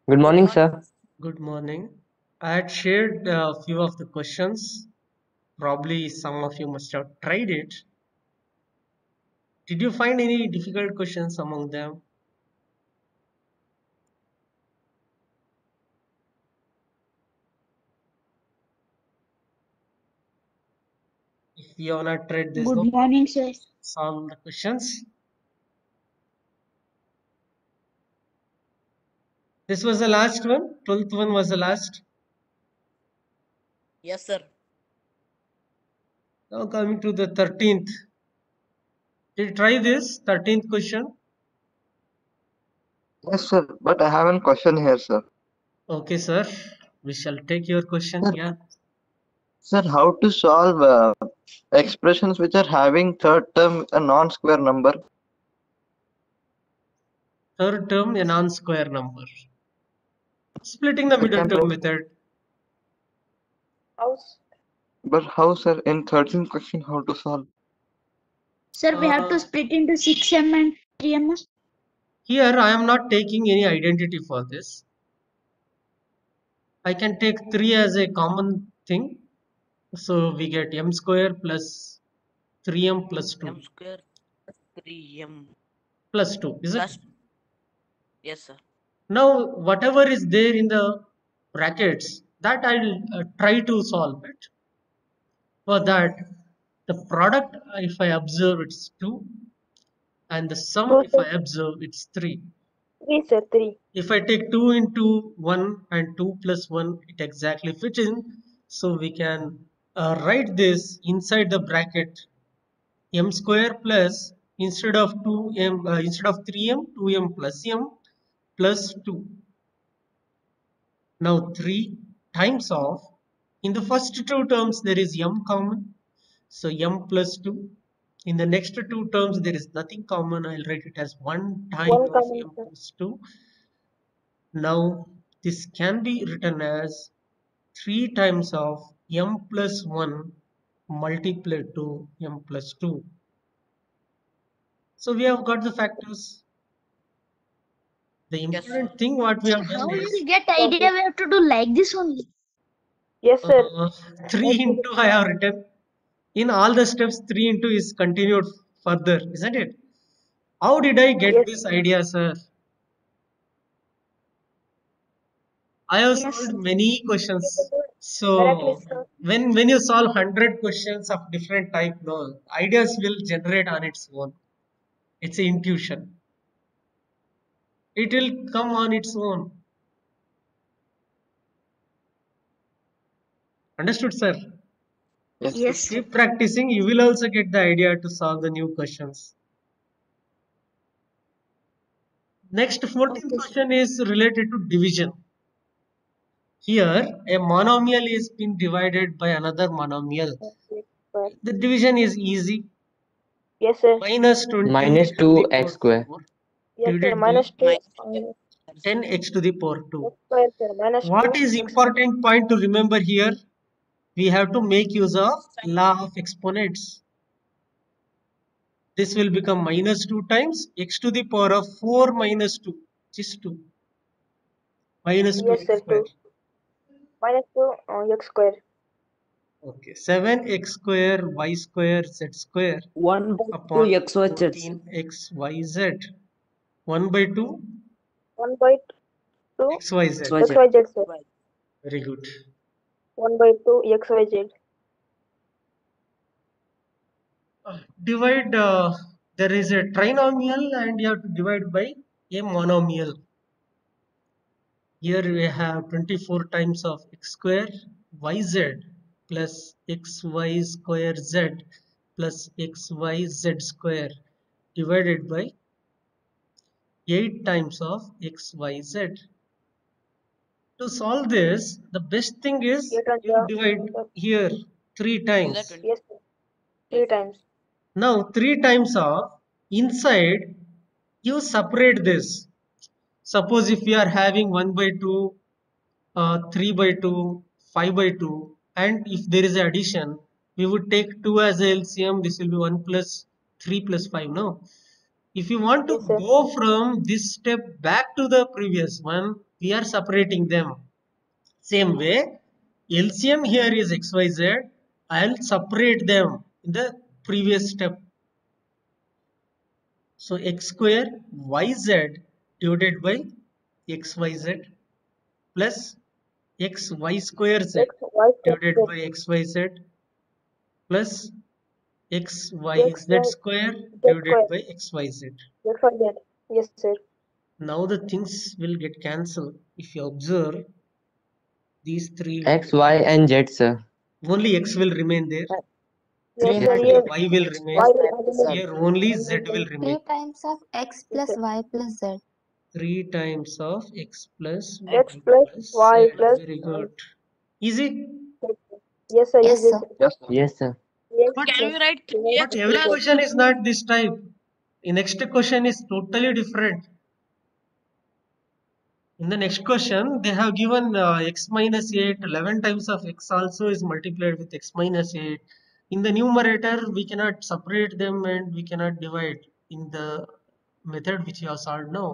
Good morning, sir. Good morning. I had shared a few of the questions. Probably some of you must have tried it. Did you find any difficult questions among them? If you have not tried this, Good no morning, sir. solve the questions. This was the last one. 12th one was the last. Yes, sir. Now coming to the 13th. Did you try this 13th question? Yes, sir. But I have a question here, sir. Okay, sir. We shall take your question. Sir, Yeah. sir, how to solve expressions which are having third term a non-square number? Third term, a non-square number. Splitting the middle term method. But how, sir? In 13th question, how to solve? Sir, we have to split into 6m and 3m. Here I am not taking any identity for this. I can take 3 as a common thing. So we get m square plus 3m plus 2 M square plus 3m plus 2. Is it? plus. Yes, sir. Now whatever is there in the brackets, that I'll try to solve it. For that, the product, if I observe, it's 2, and the sum, if I observe, it's 3. 3, sir, 3. If I take 2 into 1 and 2 plus 1, it exactly fits in. So we can write this inside the bracket m square plus instead of 2m instead of 3m 2m plus m plus 2. Now 3 times of, in the first two terms there is m common, so m plus 2. In the next two terms there is nothing common. I'll write it as 1 time 1 of common, m sir. plus 2. Now this can be written as 3 times of m plus 1 multiplied to m plus 2. So we have got the factors. The Yes, sir. important thing what we Sir, have how done will is we get idea? We have to do like this only. Yes, sir. 3 into I have written. In all the steps 3 into is continued further, isn't it? How did I get Yes. this idea, sir? I have Yes, solved sir. many questions. Directly, So sir. when you solve 100 questions of different type, no, ideas will generate on its own. It's an intuition. It will come on its own. Understood, sir? Yes, Yes, sir. Keep practicing, you will also get the idea to solve the new questions. Next, 14th Okay, question is related to division. Here, a monomial is been divided by another monomial. Yes, sir. The division is easy. Yes, sir. Minus 20 Minus x to the 2x power square. 4 Yes, sir. divided by Minus 2 Minus 10 x to the power 2. x square, sir. Minus 2 What is x. important point to remember here? We have to make use of law of exponents. This will become minus 2 times x to the power of 4 minus 2, which is 2. Minus 2 Yes, x sir. square. 2. Minus 2 x square. Okay, 7x square y square z square 1 upon 2 x y z 14x yz. 1 by 2 1 by 2 xyz. x y z. xyz, sir. Very good. 1 by 2 xyz. Divide, there is a trinomial and you have to divide by a monomial. Here we have 24 times of x square yz plus xy square z plus xyz square divided by 8 times of xyz. To solve this, the best thing is Get on you the. divide here 3 Is times. that Yes, sir. 3 times. Now 3 times of inside you separate this. Suppose if we are having 1 by 2, 3 by 2, 5 by 2, and if there is an addition, we would take 2 as a LCM. This will be 1 plus 3 plus 5. No. If you want to Yes, sir. go from this step back to the previous one, we are separating them. Same way, LCM here is XYZ. I'll separate them in the previous step. So x square yz divided by xyz plus xy square z X, Y, divided Z, by xyz plus xyz X, Y, square Z divided square. by xyz. X, Y, Z. Yes, sir. Now the things will get cancelled. If you observe, these three X, Y, and Z, sir. only x will remain there. Yes, Here sir. only Yes. y will remain. Y will remain. Here only z will remain. 3 times of x plus y plus z. 3 times of x plus X y plus plus Y z. plus Very good. Easy. Yes, sir. Yes, Yes, sir. Yes, sir. Yes, sir. yes, But, Can we write yes. but every question is not this type. The next question is totally different. In the next question, they have given x minus 8, 11 times of x also is multiplied with x minus 8. In the numerator, we cannot separate them and we cannot divide in the method which you have solved now.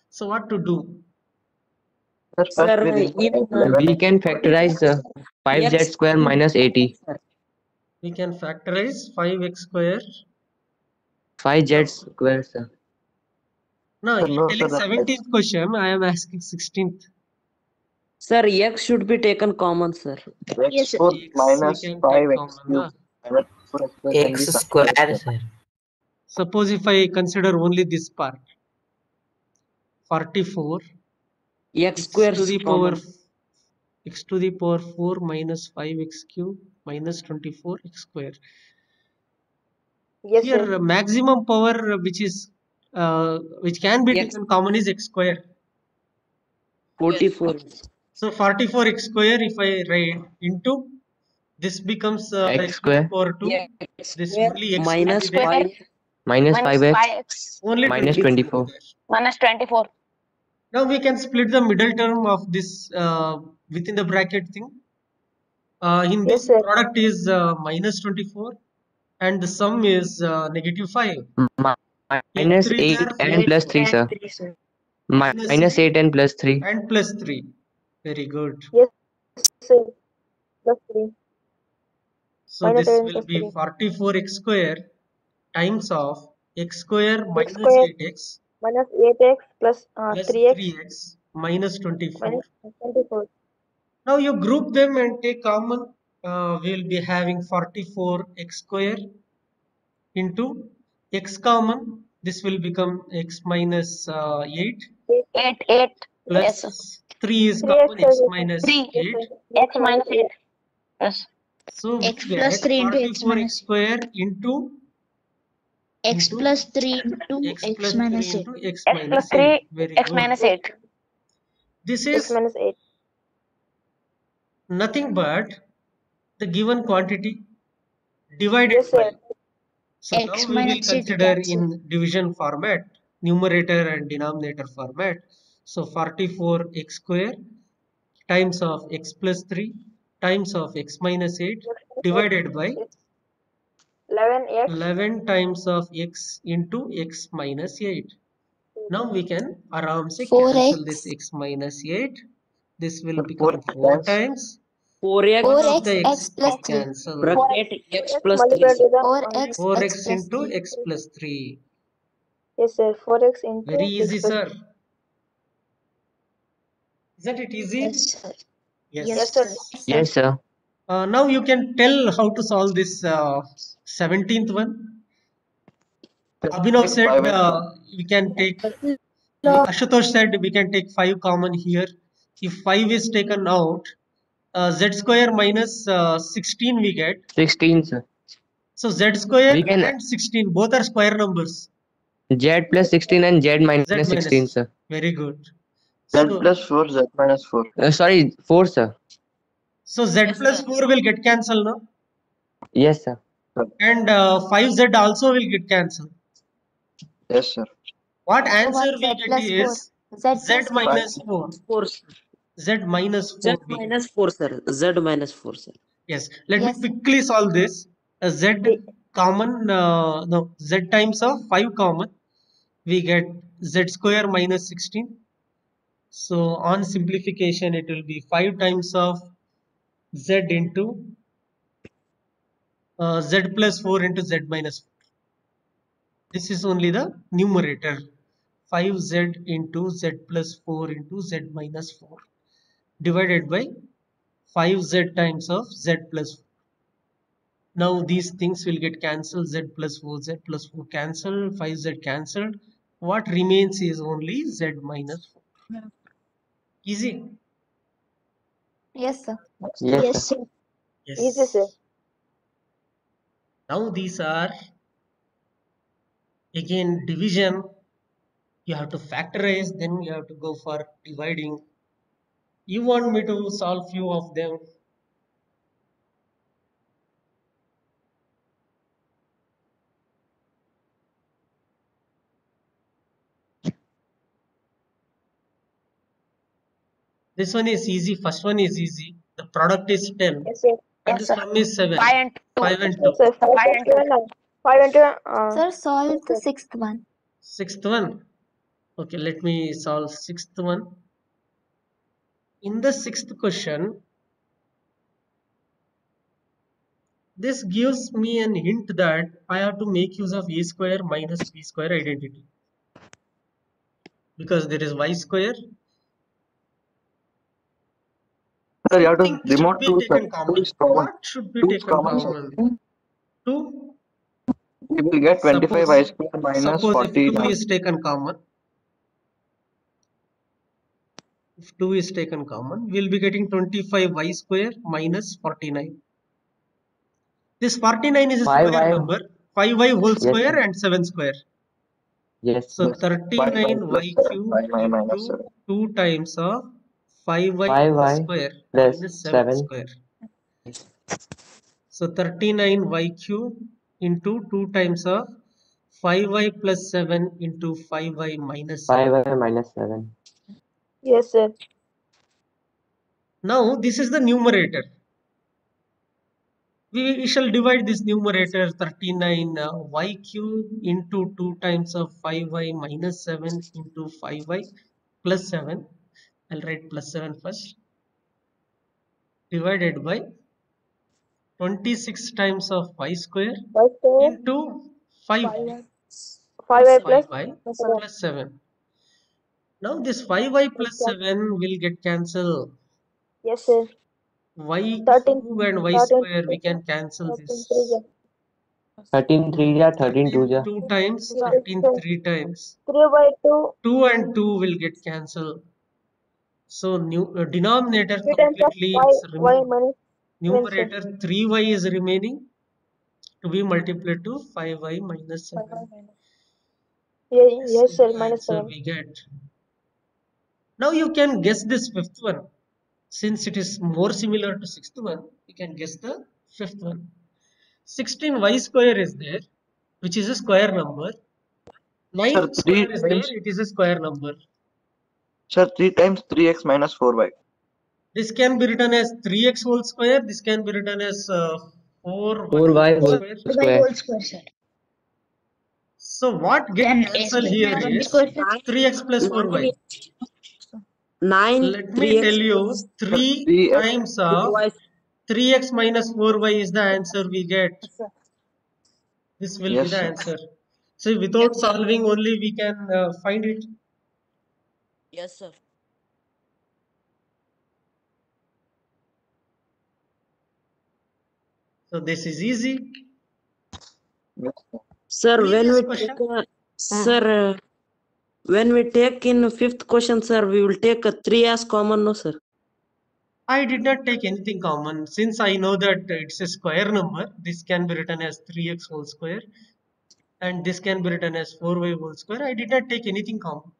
So what to do? Sir, first Sir, we remove 11 We can factorize 5z X square minus 80. We can factorize 5x square. 5z square, sir. No, Sir, you no, are telling sir, 17th question. I am asking 16th. Sir, X should be taken common, sir. Yes, sir. x4 X we minus can take 5x common. cube Na? minus 4x square can be X factorized, square, sir. sir. Suppose if I consider only this part, 44 X x square to the is power common. x to the power 4 minus 5x cube minus 24x square. Yes, Here sir. maximum power which can be X taken common is x square. 44. So 44x square if I write into this becomes X x to the square power 2. X This square only x will minus be there. 5 minus Minus 5x 5x Only minus 24 will be 24. there. minus 24. Now we can split the middle term of this within the bracket thing. In Yes, this sir. product is minus 24 and the sum is negative 5. Minus 3 8 there, and plus 3, sir. minus Minus 8 and plus 3. and plus 3. Very good. Yes, sir. Plus 3. So Minus this 7 will plus be 3. 44x square times of x square X minus square 8x minus 8x plus plus 3x 3x minus 24. minus 24. Now you group them and take common. We will be having 44x square into x common. This will become x minus 8 8, 8. Yes, sir. plus 3 is 3x, common, sir. x Yes, sir. minus 3. 8. X minus 8. Yes. So we X plus get 3 into x 44x minus square into x plus 3 into x x plus 3 minus 8. into x X plus minus 3 8. Very x good. minus 8. This X is minus 8. nothing but the given quantity divided Yes, by. sir. So now X we will minus 8 consider cancel. in division format, numerator and denominator format. So 44x square times of x plus 3 times of x minus 8 divided by 11x 11 times of x into x minus 8. Now we can aram se 4x cancel this x minus 8. This will Sir, become 4 4 times. times. 4x 1 of 4x the x x plus get 3. cancelled. bracket X 4x plus 3. multiplied Sir. with the 4x x 4x plus into 3. x plus 3. yes, sir. 4x into Very x easy, plus sir. Isn't it easy? Yes, sir. Yes. yes, sir. Yes, sir. Now you can tell how to solve this 17th one. Abhinav said 5x. we can take, Ashutosh said we can take 5 common here. If 5 is taken out, z square minus 16 we get. 16, sir. So z square We can and 16 both are square numbers. z plus 16 and z minus Z 16, minus. sir. Very good. Z So, plus 4, Z minus 4. Sorry, 4, sir. so z plus 4 will get cancelled now. Yes, sir. And 5z also will get cancelled. Yes, sir. What So answer what we z get plus 4? is Z z plus 4. minus 4. 4, sir. Z minus 4 Z we get. minus 4, sir. Z minus 4, sir. Yes. Let Yes, me sir. quickly solve this. Z common, no, z times of 5 common. We get z square minus 16. So on simplification, it will be 5 times of z into z plus 4 into z minus 4. This is only the numerator. 5z into z plus 4 into z minus 4 divided by 5z times of z plus 4. Now these things will get cancelled. Z plus 4 cancelled, 5z cancelled. What remains is only z minus 4. Easy? Yes, sir. Yes, sir. Yes. Easy, sir. Now these are again division. You have to factorize, then you have to go for dividing. You want me to solve few of them? This one is easy. First one is easy. The product is 10 Yes, sir. and the sum is 7. 5 and 2. 5 and 2. Yes, sir. 5 and and 2. 5 and 2. Sir, solve yes, the sir. sixth one. Sixth one. Okay, let me solve sixth one. In the sixth question, this gives me an hint that I have to make use of a square minus b square identity. Because there is y square. Sir, you have to Something should remove be 2, sir. taken 2 common. is common. What should be 2 is taken common, sir. common? 2. We will get 25 y square minus Suppose if 40. 2 is taken common. If 2 is taken common, we will be getting 25y square minus 49. This 49 is a 5y. square number. 5y whole Yes, square sir. and 7 square. Yes, So Yes, 5y plus 39y 7. cube 5y minus into 7. 2 times of 5y 5y square plus minus 7 7. square. So 39y cube into 2 times of 5y plus 7 into 5y minus 7. 5y minus 7. Yes, sir. Now this is the numerator. We shall divide this numerator 39y cube into 2 times of 5y minus 7 into 5y plus 7. I'll write plus 7 first. Divided by 26 times of y square Y square. into 5y 5y plus 5y 7. plus 7. Now this 5y plus Yes, sir. 7 will get cancelled. Yes, sir. Y 13. cube and y 13. square we can cancel 13. this. 13 3 ja, 13 2 13 ja. 2 times, Yeah. 13 3 times. 3 by 2. 2 and 2 will get cancelled. So denominator 3 times of completely y, is y removed. minus 7, sir. Numerator 3y is remaining to be multiplied to 5y minus 7. Yeah, This yes, is sir. the Minus answer 7. we get. Now you can guess this fifth one. Since it is more similar to sixth one, you can guess the fifth one. 16y square is there, which is a square number. 9 Sir, 3 square is there, times, it is a square number. sir, 3 times 3x minus 4y. This can be written as 3x whole square. This can be written as 4y 4y whole whole square. square. So what gets cancelled here is 3x plus 4y. 9 Let me 3x tell you, plus 3 3x times of 4y. 3x minus 4y is the answer we get. This will be Yes, the sir. answer. So without solving only we can find it. Yes, sir. So this is easy. Yes, sir. Sir, when Previous we question. take sir, when we take in fifth question, sir, we will take a 3 as common, no, sir? I did not take anything common since I know that it's a square number. This can be written as 3x whole square and this can be written as 4y whole square. I did not take anything common.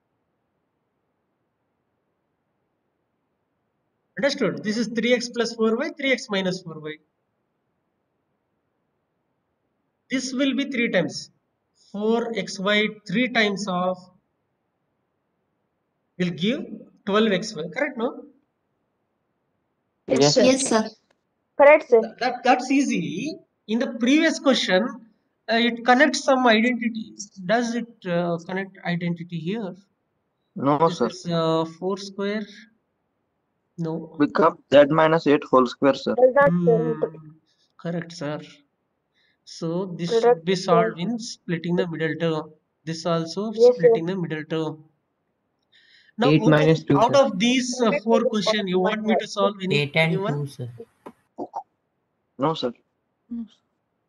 Understood? This is 3x plus 4y, 3x minus 4y. This will be 3 times. 4xy 3 times of will give 12xy. Correct, no? Yes, sir. Yes, sir. Correct, sir. That's easy. In the previous question, it connects some identity. Does it connect identity here? No, This sir. is 4 square. No. Become z minus 8 whole square, sir. Does not turn to Correct, sir. So this should product. be solved in splitting the middle term. This also Yes, sir. splitting the middle term. Now, 8 minus 2, out sir. of these 4 questions, you want me to solve anyone? sir. No, sir.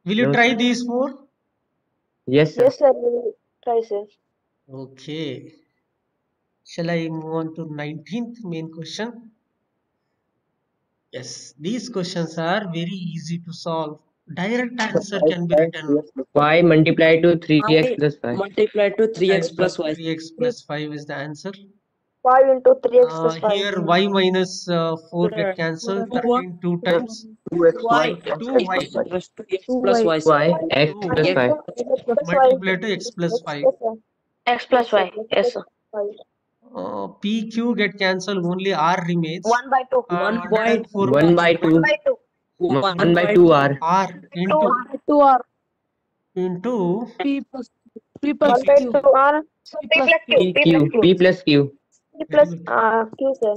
Will you No, try sir. these 4? Yes, sir. Yes, sir. We'll try, sir. Okay. Shall I move on to 19th main question? Yes, these questions are very easy to solve. Direct answer can be written. Y multiplied to 3x Y plus 5. multiplied to 3x plus y. 3x plus 5 is the answer. 5 into 3x plus 5. Here y minus 4 Sir, get cancelled. Two 13 2 times. 2xy y plus 2y. x plus 5. plus 2x plus y. sir. Y x plus 5. Multiply to x plus 5. X plus y. Yes, sir. PQ get cancelled. Only R remains. 1 by 2. 104 1 by 2. 2. 1 by 2 R. R into 2R. into P plus 1 by 2 R. So P plus Q. P plus Q. P plus Q, sir.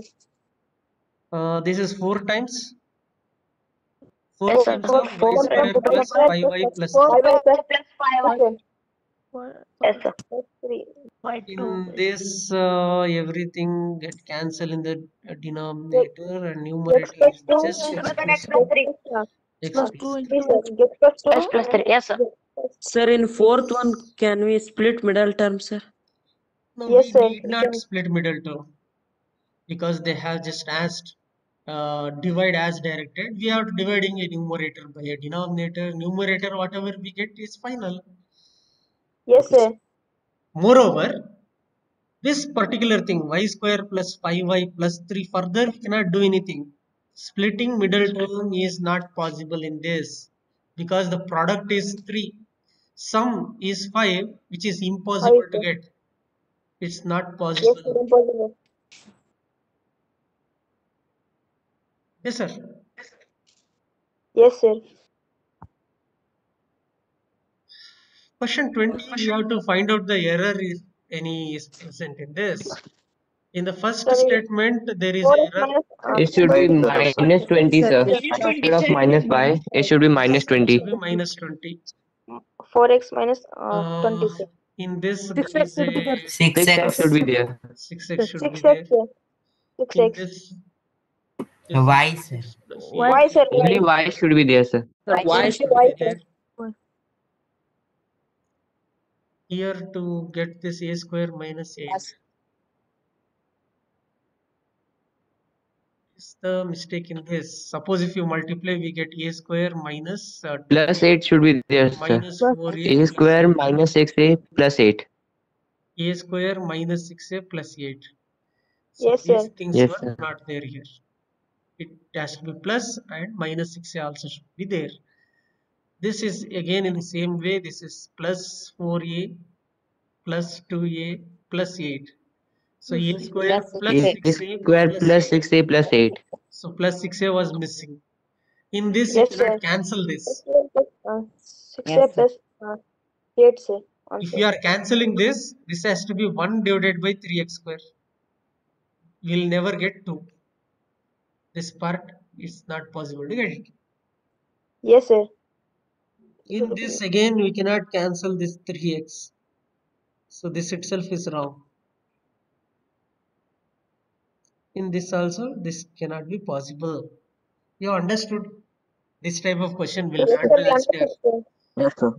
this is 4 times. 4 Yes, sir. times of y square plus 5y plus 5y 3. plus 5y. Yes, sir. 3. In this, everything get cancelled in the denominator and numerator is just x plus 2. X plus plus 2 Yes, sir. X plus 2. X plus 3. Yes, sir. Sir, in fourth one, can we split middle term, sir? No, Yes, we sir. need not split middle term because they have just asked divide as directed. We are dividing a numerator by a denominator. Numerator, whatever we get is final. Yes, sir. Moreover, this particular thing y square plus 5y plus 3, further we cannot do anything. Splitting middle term is not possible in this because the product is 3. Sum is 5, which is impossible to get. It's not Yes, possible. sir. Impossible. Yes, sir. Yes, sir. Question 20, you have to find out the error if any is present in this. In the first Sorry. statement, there is 4x error. minus It should be minus 20, sir. Instead of minus y, it should be minus It 20. should be minus 20. 4x minus 20, sir. In this, there is 6x should be there. a 6x should be there. 6x should be 6x, there. sir. In 6x. this, Y, sir. Y, sir. Only y should be there, sir. Y should Y, be sir. there. Here to get this a square minus 8. Is the mistake in this? Suppose if you multiply, we get a square minus Plus 8 should be there, sir. minus 4a A square minus 6a plus 8. a square minus 6a plus 8. So Yes, these sir. things Yes, were sir. not there here. It has to be plus and minus 6a also should be there. This is again in the same way. This is plus 4a plus 2a plus 8. So a square plus A 6a square plus plus 8. 6a plus 8. So plus 6a was missing. In this, Yes, you cannot sir. cancel this. 6a plus 8, sir. If Also. you are cancelling this, this has to be 1 divided by 3x square. We will never get 2. This part is not possible to get it. Yes, sir. In this again, we cannot cancel this 3x. So this itself is wrong. In this also, this cannot be possible. You understood? This type of question will Yes, not sir. be asked here. Sir. Yes, sir.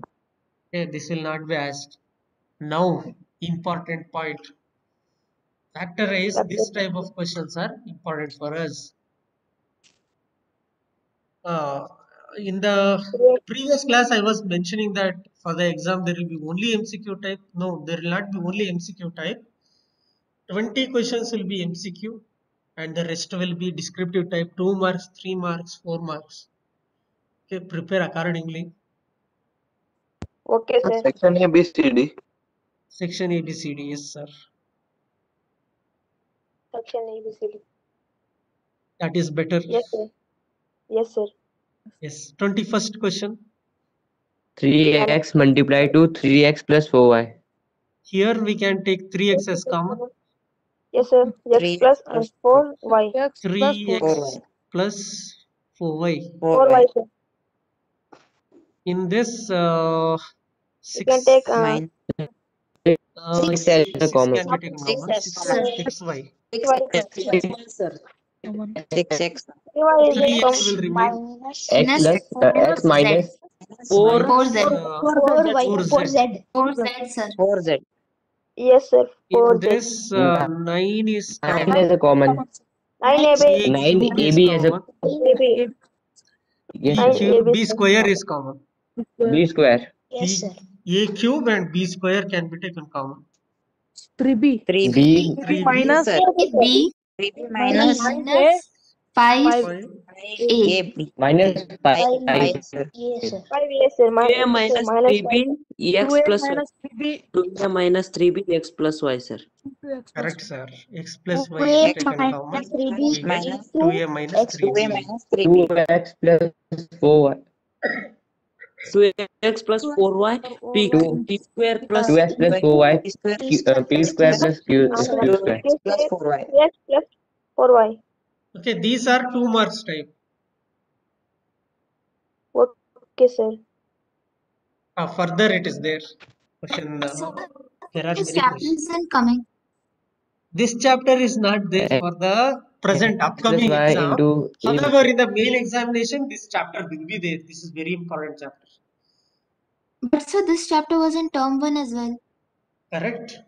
Okay, this will not be asked. Now, important point. Factorize this type of questions are important for us. In the previous class, I was mentioning that for the exam there will be only MCQ type. No, there will not be only MCQ type. 20 questions will be MCQ and the rest will be descriptive type. 2 marks, 3 marks, 4 marks. Okay, prepare accordingly. Okay, sir. Section A, B, C, D. Section ABCD, yes, sir. Section ABCD. That is better. Yes, sir. Yes, sir. Yes. 21st question. 3x multiplied to 3x plus 4y. Here we can take 3x as common. Yes, sir. X 3 plus plus 4y. 3x plus 4y. 4y, sir. In this, You can 6 take minus Six as a 6 common. can be taken common. 6y. 6y. sir. 6x 3y is a 3x will remain. Minus X plus x minus 4 Minus, 4y 4z. 4z 4z sir. 4z. Yes, sir. In 4z. this, 9 is 9 common. as a common. 9 AB. A 9 cube is AB as a common. AB. yes, B 9 sir. cube, AB, B sir. square is common. B square. Yes sir. A cube and B square can be taken common. 3b. B 3b Sir, B 3b minus minus 5 5 A ab. minus 5. 5 yes sir. 5, yes, sir. 2a Sir, minus minus 3b 5. x plus y. 2a minus 3b x plus y, sir. correct, sir. X plus y 2a is X taken common. minus 3b We get minus 2a minus x 2a 3b. minus 3b. 2x plus 4y. 2x plus 4y p 2 square plus 2x plus 4y. P square P square plus Q square. x plus 4y. Yes, plus 4y. Okay, these are 2 marks type. Okay, sir. Further it is there. Question. There are many questions. isn't coming. This chapter is not there for the present X plus upcoming y exam. into a. However, in the main examination, this chapter will be there. This is very important chapter. But sir, this chapter was in term 1 as well. Correct.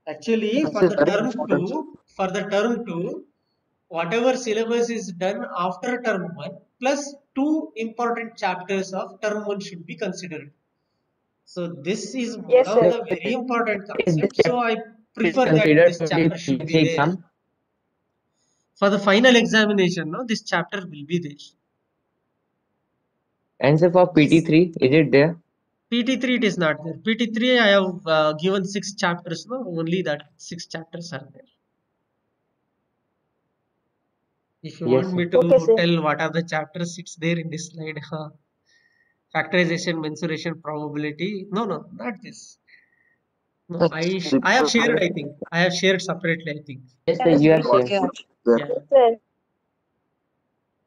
Actually, This for is the very term important. 2, whatever syllabus is done after term 1, plus 2 important chapters of term 1 should be considered. So this is one Yes, of sir. the very important Is this concepts. So I prefer that considered this for chapter the should be GC there. exam? For the final examination, no, this chapter will be there. Answer for PT3, is it there? PT3 it is not there. PT3 I have given 6 chapters. No, only that 6 chapters are there. If you Yes, want me sir. to Okay, sir. tell what are the chapters, it's there in this slide. Factorization, mensuration, probability. No, not this. No, I have shared. I think I have shared separately. I think. Yes, sir, you have Okay. shared. Yeah. Yes, sir.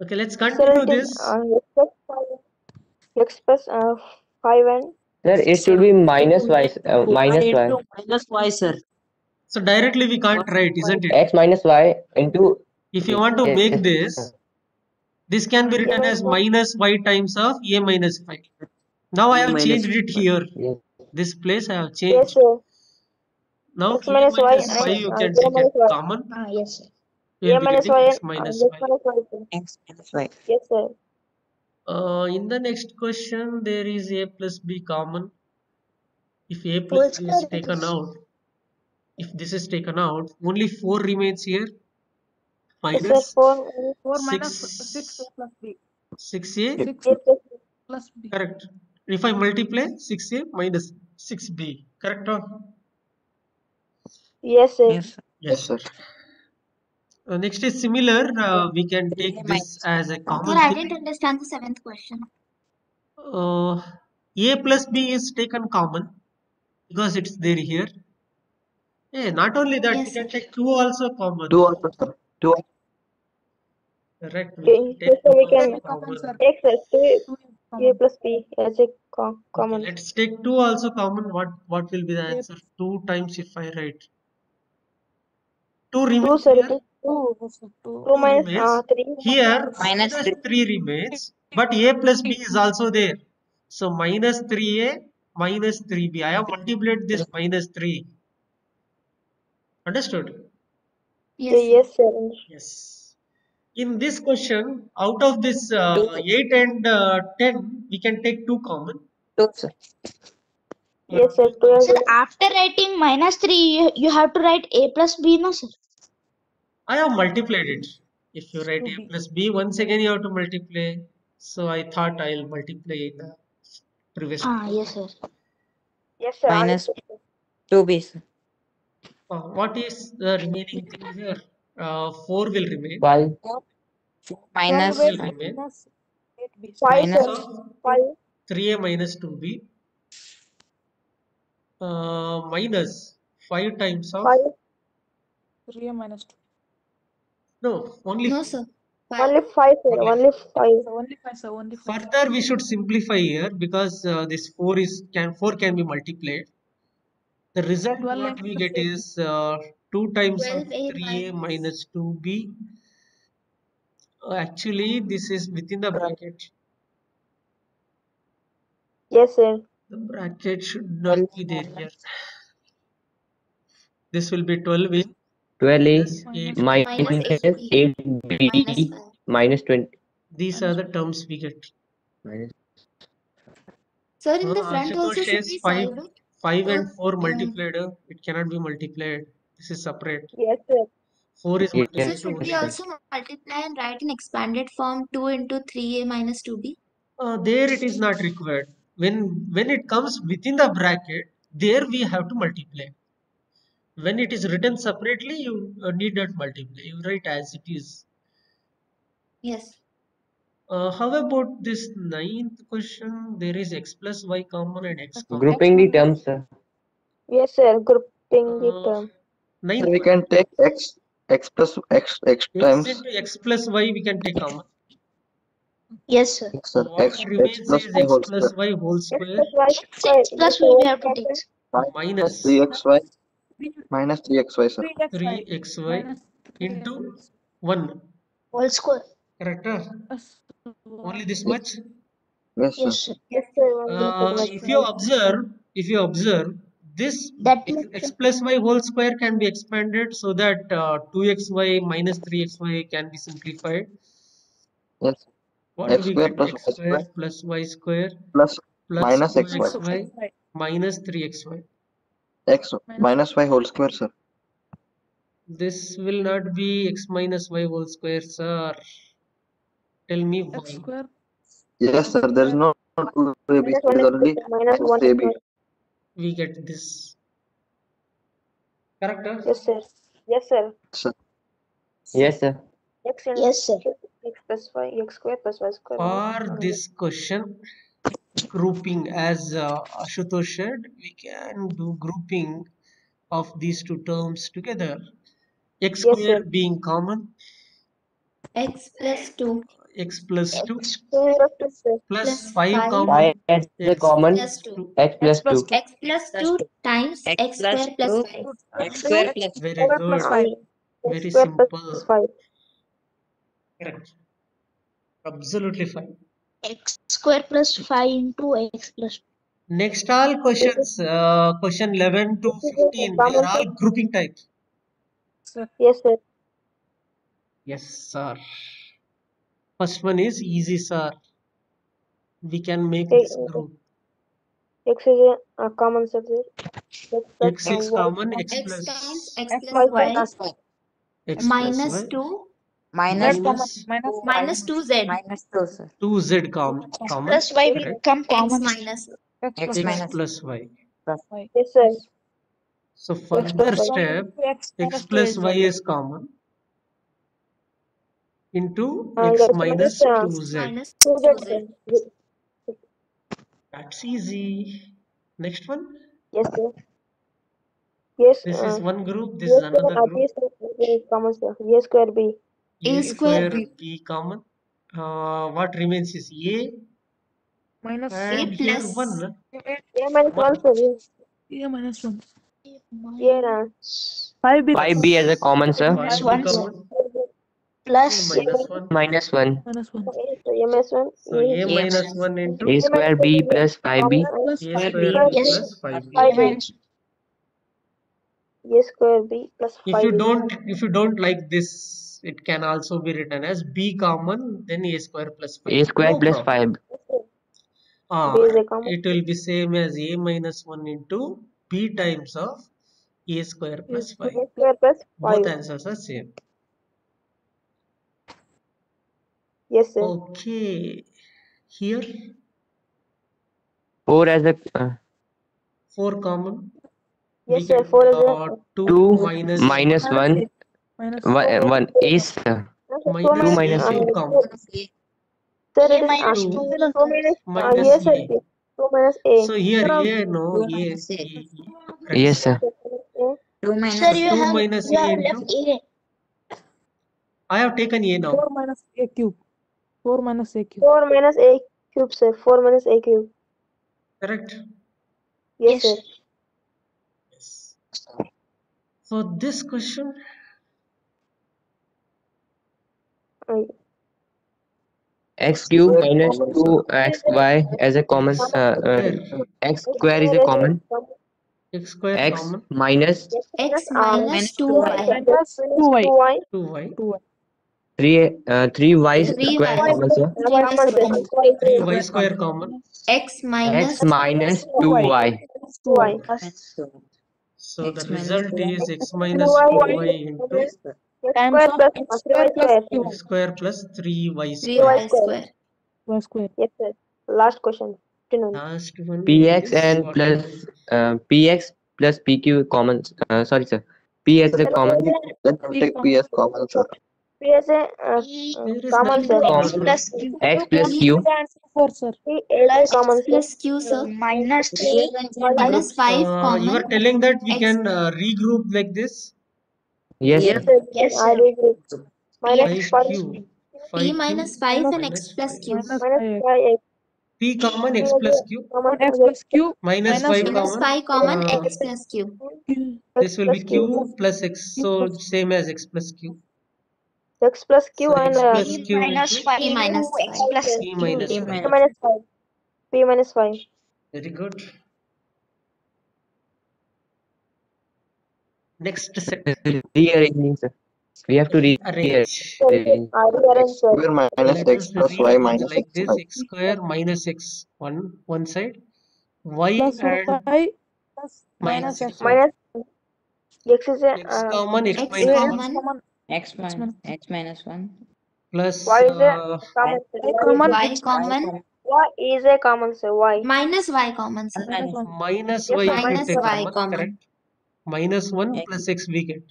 Okay, let's Sir, continue it is this. X plus 5 and Sir, it should be minus y. Minus y. into minus y, sir. So directly we can't write, isn't it? X minus y into. If you want to make Yes, this, this can be written as minus y times of a minus 5. Now I have minus changed it here. yes. This place I have yes, changed. sir. Now X a minus y minus and 5 you can a take minus it y. common. Yes sir. We A will be minus getting y x and minus x 5. minus y, sir. X minus y. Yes, sir. In the next question, there is a plus b common. If a Whole plus b is square taken is- out, if this is taken out, only 4 remains here. Yes, sir. Minus 4 6a, plus b. correct. If I multiply 6a minus 6b, correct? Yes, sir. Yes. Yes, sir. Next is similar. We can take this as a common Sir, I thing. didn't understand the 7th question. A plus b is taken common because it's there here. Not only that, Yes, we can sir. take 2 also common. 2 also, sir. 2 also. Correct. We Okay, can take so 2 we also can common. X as 2 plus b as a Okay, common. let's take 2 also common. What will be the answer? 2 times if I write. 2 2, remains sir. here. It is 2 2 minus remains. 3. Here, Minus minus 3 remains. But a plus b is also there. So minus 3a minus 3b. I have multiplied this minus 3. Understood? Yes, sir. Yes, sir. Yes. In this question, out of this 8 and 10, we can take 2 common. 2, sir. Yes, sir. 2 as Sir, after writing minus 3, you have to write a plus b, no sir? I have multiplied it. If you write a plus b, once again you have to multiply. So I thought I'll multiply in the previous. Yes, sir. Yes, sir. Minus Understood, sir. 2b, sir. What is the remaining thing here? 4 will remain. 5. Minus 4 will 5. remain. 5, Minus sir. 5. 3a minus 2b. Minus 5 times of 5. 3a minus 2. No, only No, 5. sir. Only 5, sir. Only Only 5. Only 5, sir. Only 5. Further, we should simplify here because this 4 can be multiplied. The result what we get is 2 times of 12a 3a minus minus 2b. Actually, this is within the bracket. Yes, sir. The bracket should not be there here. This will be 12a 12a minus 8b. minus minus 8b 5. minus 20. These are the terms we get. Minus Sir, in the front also Ashutosh should says we 5 solve it? 5 Or, and 4 multiplied. It cannot be multiplied. This is separate. Yes, sir. 4 is Yeah, multiplied sir, to should only we 5. also multiply and write in expanded form 2 into 3a minus 2b? There it is not required. When it comes within the bracket, there we have to multiply. When it is written separately, you need not multiply. You write as it is. Yes. How about this 9th question? There is x plus y common and x common. grouping the terms, sir. Yes, sir. Grouping the term. 9th So we can take x plus x x times into x plus y we can take common. Yes, sir. x, sir. What X remains plus is y x whole plus square. y whole X square plus y square. X plus y we have to take. minus 3xy minus 3xy, sir. 3xy into 1. Whole square. Correct? Only this much. Yes, sir. Yes, sir. Yes, sir. Only this much. If you observe, this That x plus y whole square can be expanded so that 2xy minus 3xy can be simplified. Yes. What X do we square get? plus X y square square plus y square plus plus minus xy. 2xy minus 3xy. X minus y whole square, sir. This will not be x minus y whole square, sir. Tell me why. Yes, sir. There is no 2ab. Minus There 1 is is only minus 1 is 3ab. square. We get this. Correct? Yes, sir. Yes, sir. Sir. Yes, sir. X and Yes, sir. x plus y, x square plus y square. For this question, grouping as Ashutosh said, we can do grouping of these two terms together. X Yes, square sir. being common, X plus 2 x plus 2 Square plus 2, sir. plus plus 5 5 common, As a x common plus 2. x plus 2. X plus 2 times X x plus square plus 2, 5. x square plus Very good. X Very square plus simple. 5. Correct. Absolutely fine. X square plus 5 into x plus 2. Next all questions, question 11 to 15, they are all grouping type. Yes, sir. Yes, sir. First one is easy, sir. We can make this group. X is a common subject. X is common, x X plus times x plus y plus y x plus minus y 2 minus 2z. minus 2, sir. 2z common. Plus y will Correct. come common. Minus X X minus plus y. Yes, sir. So further step, x plus y is common into x minus 2z. minus 2z. 2z. That's easy. Next one. Yes, sir. Yes. This is one group. This A is another square, group. B is common, sir. A square B. A square b common. What remains is a minus and A here plus 1. A minus 1, sir. A minus 1. A na. 5b as a common, sir. 5b one, common. plus A minus 1. Minus 1. A minus 1. So a minus 1 into A square b plus 5b. a square b Yes. plus 5b. A minus A square B plus 5. If you don't like this, it can also be written as b common, then a square plus 5. A square No plus problem. 5. B is a common. It will be same as a minus 1 into b times of a square plus 5. A square plus 5. Both answers are same. Yes, sir. Okay. Here 4 as a 4 common. Yes, We sir. get 4 is a 2 minus minus 1. 1 is minus 2 minus a a. common. Sir, it is minus 2 2 minus minus yes, sir. a. 2 minus A. So here a no a. Yes, sir. A. 2 minus So 2 minus a into. I have taken a now. 4 minus a cube. 4 minus a cube. 4 minus a cube, sir. 4 minus a cube. Correct. Yes, sir. Yes. For this question, X cube Square minus common, 2xy as a common. square. X square is a common. X square X common. minus X minus 2y. Minus 2y. 2y. 2y. 2y. 3y 3y. square common, sir. 3y square. 3y square common. X minus X minus 2y. 2y. minus 2. So X the minus result 2y. is x minus 2y 2y into x Times square of plus x 3y square plus square. q. x square plus 3y 3y square. square. Y square. Yes, sir. Last question. 59. Last one Px is and what? plus px plus pq common. Sorry, sir. P as a common. Then we'll take P as common, sir. P as a There is common, nothing sir. common. X plus q. 4, sir. P as a common, sir. Plus q, sir. Minus 3. Minus 5 You common. are telling that we X. can regroup like this. Yes, Yes, sir. sir. I agree. Minus 5 5q. P minus 5 and x plus q. Minus minus 5x. 5x. P common P x as plus a q. common X plus q. Minus Minus 5 Minus common. 5 common x plus q. This will be plus q. q plus x. So same as x plus q. X plus q So and x plus q minus into 5. P minus 5. p minus P 5. minus minus 5. P minus 5. Very good. Next set. Rearranging, sir. We have to Arrange. rearrange. Rearrange, sir. Square minus Let x us plus y rearrange minus like x. this: x square minus x one side, y Plus and y plus minus minus x x. one. Minus x is a X common, x X minus common. 1 Common. x minus 1. plus y is a common, sir. Y common. Y X common. Y is a common, sir. Y. Minus y common, sir. minus 1. minus Yes, y sir. if we Minus take y common, common. correct? Minus 1 X. plus x we get.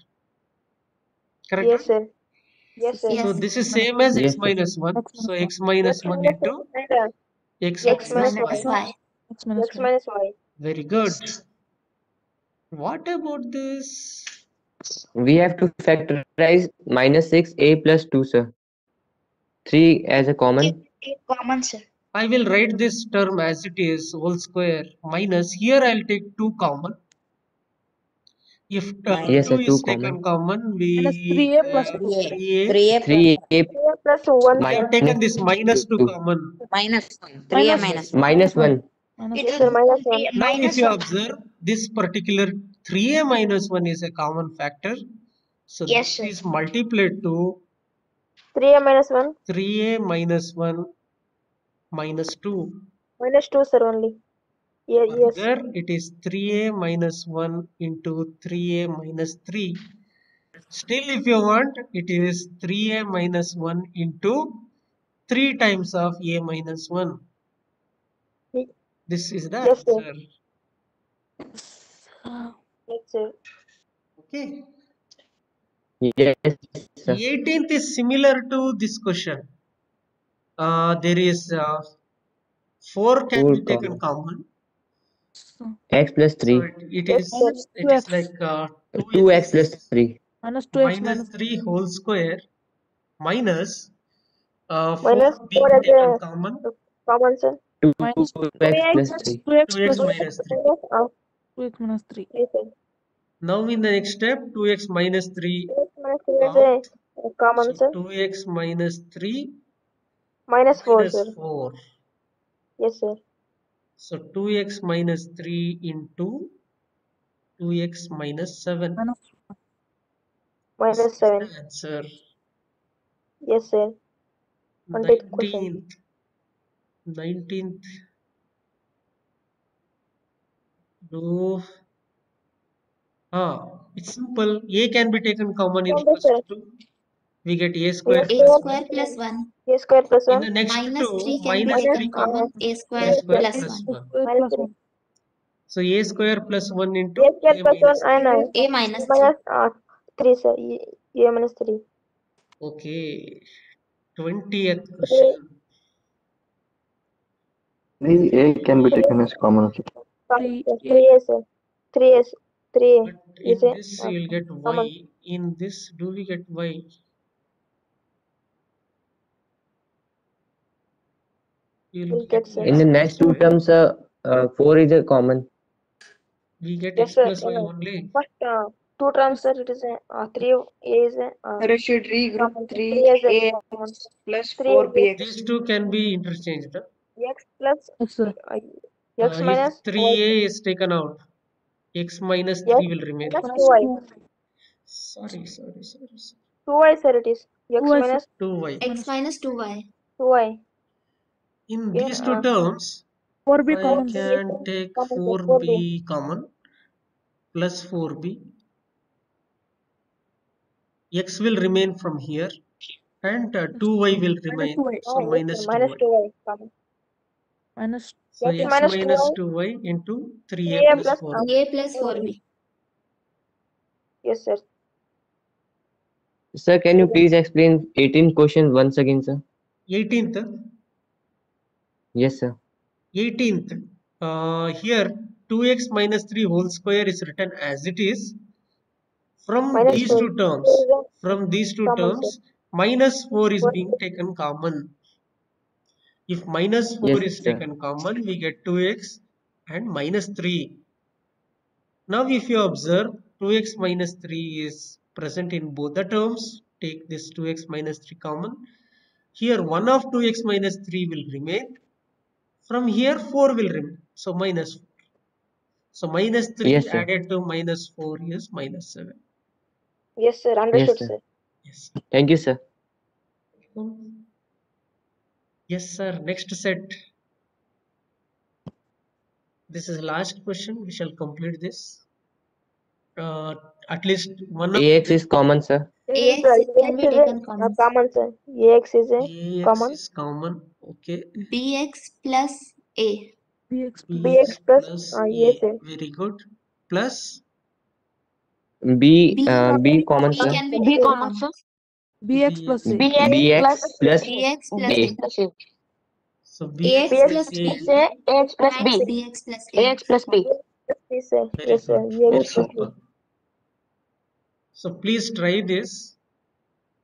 Correct? Yes, sir. Yes, sir. Yes. So this is same as Yes, x sir. minus 1. X So minus x minus 1 Minus into and x X minus minus y. y. X minus x y. minus y. Very good. What about this? We have to factorize minus 6a plus 2, sir. 3 as a common. Common, sir. I will write this term as it is, whole square, minus, here I'll take 2 common. If Yes, 2 sir. 2 is taken common. common, Minus we 3a plus 2. 3a. 3a 3a 3 plus 1, We sir. have taken this minus 2 2. common. minus 1. 3a Minus minus 1. Minus 1. Minus Yes, sir. Minus 1. Now if you observe, this particular 3a minus 1 is a common factor. So Yes, this is multiplied to 3a minus 1. 3a minus 1 minus 2. Minus 2, sir, only. Yeah, yes. Further, it is 3a minus 1 into 3a minus 3. Still, if you want, it is 3a minus 1 into 3 times of a minus 1. This is the Yes, sir. answer. Yes, sir. Okay. Yes, sir. 18th is similar to this question. There is 4 can 4 be taken common. common. X plus So 3. it Yes, is sir. it is 2x. like 2x plus 3. Minus 2x minus 3 whole square minus 4 Minus 4 being as taken a common, common, sir. minus 2x plus 3. 2x 2x plus 3. minus 3. Minus 2x minus 3. yes, sir. Now in the next step, 2x minus 3 2x minus 3 as out. a common, So sir. 2x minus 3 Minus 4, minus sir. 4. Yes, sir. So 2x minus 3 into 2x minus 7. Minus Minus This is 7. the answer. Yes, sir. 20th question. 19th. Do it's simple. A can be taken common in Simple, first sir. two. We get a square A A plus square 1. plus 1. A square plus In 1. the next Minus two, 3 can be minus Minus 3 taken common. common. A A square square plus plus 1. 1. Minus 3. So a square plus 1 into A square a plus 1 minus 3. and A minus 3. minus 3, sir. A minus 3. Okay. 20th question. 3a can be taken as common. 3 3a. 3 sir. 3 s. 3 But is in a this you'll get common. y. In this, do we get y? We'll We'll get get sir. In the x next plus two y. terms, 4 is a common. We get Yes x sir. plus y only. First two terms sir, it is a 3 a is a Sir, you should regroup common. 3 3 is a a common. plus 3 4 is bx. These two can be interchanged. x plus Yes, sir. x If minus 3a is taken out, x minus yes 3 will remain. minus 2y. Sorry. 2y sir it is. X 2y, sir. minus 2y. X minus 2y. 2y. In Here these two terms, 4b I common, sir. can take Common, sir, 4b common plus 4b. X will remain from here and 2y will remain. 2y. So Yes, minus sir, minus 2y. 2y common. Minus So X x minus minus 2y. 2y into 3a 3a plus plus 4b. 3a plus 4b. 4b. Yes sir. Sir, can you please explain 18 question once again, sir? 18th. Yes, sir. 18th. Here 2x minus 3 whole square is written as it is. From Minus these 4. two terms, Common, sir. minus 4 is 4. being taken common. If minus 4 Yes, is sir. taken common, we get 2x and minus 3. Now if you observe, 2x minus 3 is present in both the terms. Take this 2x minus 3 common. Here 1 of 2x minus 3 will remain. From here 4 will remain. So minus 4. So minus 3 Yes, sir. added to minus 4 is minus 7. Yes sir. Understood Yes, sir. sir. Yes. Thank you, sir. Yes, sir. Next set. This is last question. We shall complete this. At least one of AX is common, sir. AX can be AX is taken a common. common sir. AX is a AX common. is common. Okay. BX plus A. bx BX plus plus yes A. sir. Very good. Plus B B common, B sir. can be taken common. bx plus a. BX plus BX plus A. A. so AX BX plus plus A. B times BX plus A. Yes sir. Very Yes sir. good. AX Very plus B. super. So please try this.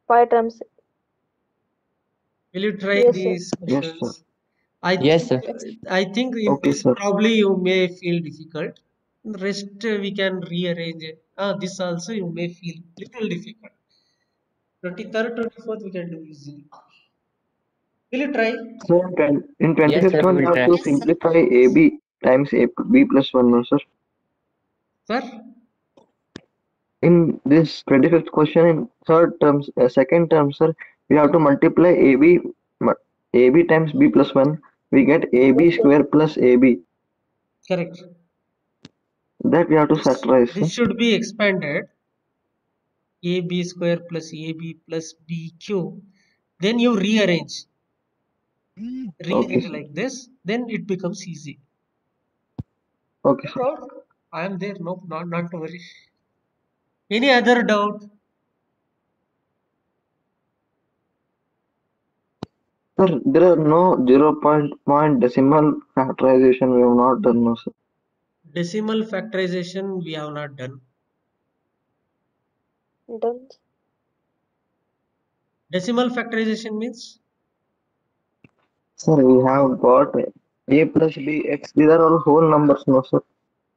5 terms. Will you try Yes sir. these Yes, questions? sir. Yes, sir. I think in Okay, this sir. probably you may feel difficult. The rest we can rearrange it. This also you may feel little difficult. 23rd, 24th we can do easily. Will you try? So in Yes, 25th sir, we one, will you have try. to Yes, sir. simplify AB times AB plus 1, no, sir. Sir? In this 25th question, in second term, sir, we have to multiply AB times B plus 1. We get AB square plus AB. Correct. That we have to factorize, sir. This should be expanded. AB square plus AB plus BQ. Then you rearrange. Okay, sir. Like this. Then it becomes easy. Okay, No sir. doubt. I am there. No, not to worry. Any other doubt? Sir, there are no 0 point decimal factorization we have not done, no, sir. Decimal factorization we have not done. Done. Decimal factorization means Sir, we have got A plus B x. These are all whole numbers, no, sir.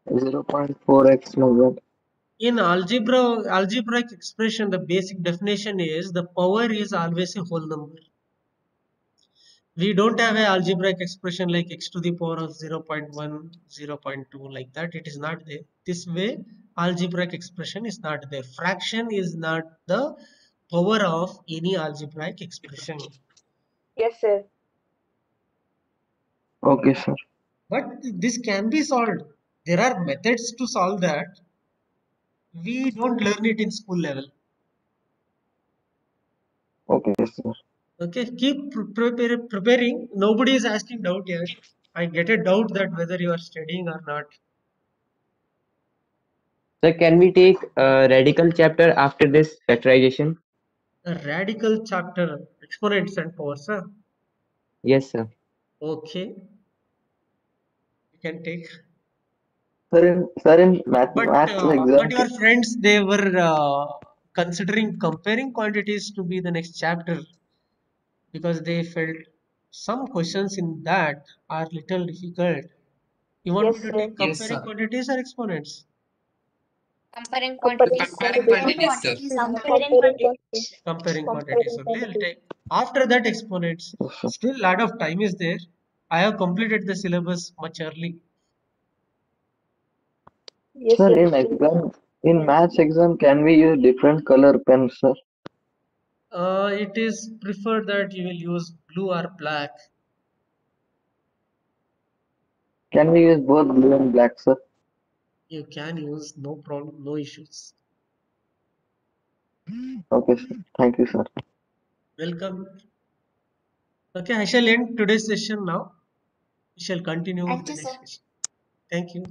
0.4x like that. in algebraic expression, the basic definition is the power is always a whole number. We don't have a algebraic expression like x to the power of 0.1, 0.2 like that. It is not there. This way, algebraic expression is not there. Fraction is not the power of any algebraic expression. Yes sir. Okay, sir. But this can be solved. There are methods to solve that. We don't learn it in school level. Okay, sir. Okay, keep preparing. Nobody is asking doubt yet. I get a doubt that whether you are studying or not. Sir, can we take radical chapter after this factorization? A radical chapter, exponents and powers. Huh? Yes, sir. Okay, you can take. Sir, in maths But exam, your friends, they were considering comparing quantities to be the next chapter because they felt some questions in that are little difficult. You want Yes, me to sir. take comparing quantities or exponents? Comparing Comparing quantities. quantities. Comparing Comparing quantities. quantities. Comparing quantities Comparing only. I'll quantities. take after that exponents. yes, sir. Still, lot of time is there. I have completed the syllabus much early. Yes, Sir, sir. in maths exam, can we use different color pens, sir? It is preferred that you will use blue or black. Can we use both blue and black, sir? You can use, no problem, no issues. Okay, sir. Thank you, sir. Welcome. Okay, I shall end today's session now. We shall continue Thank the you, next sir. session. Thank you.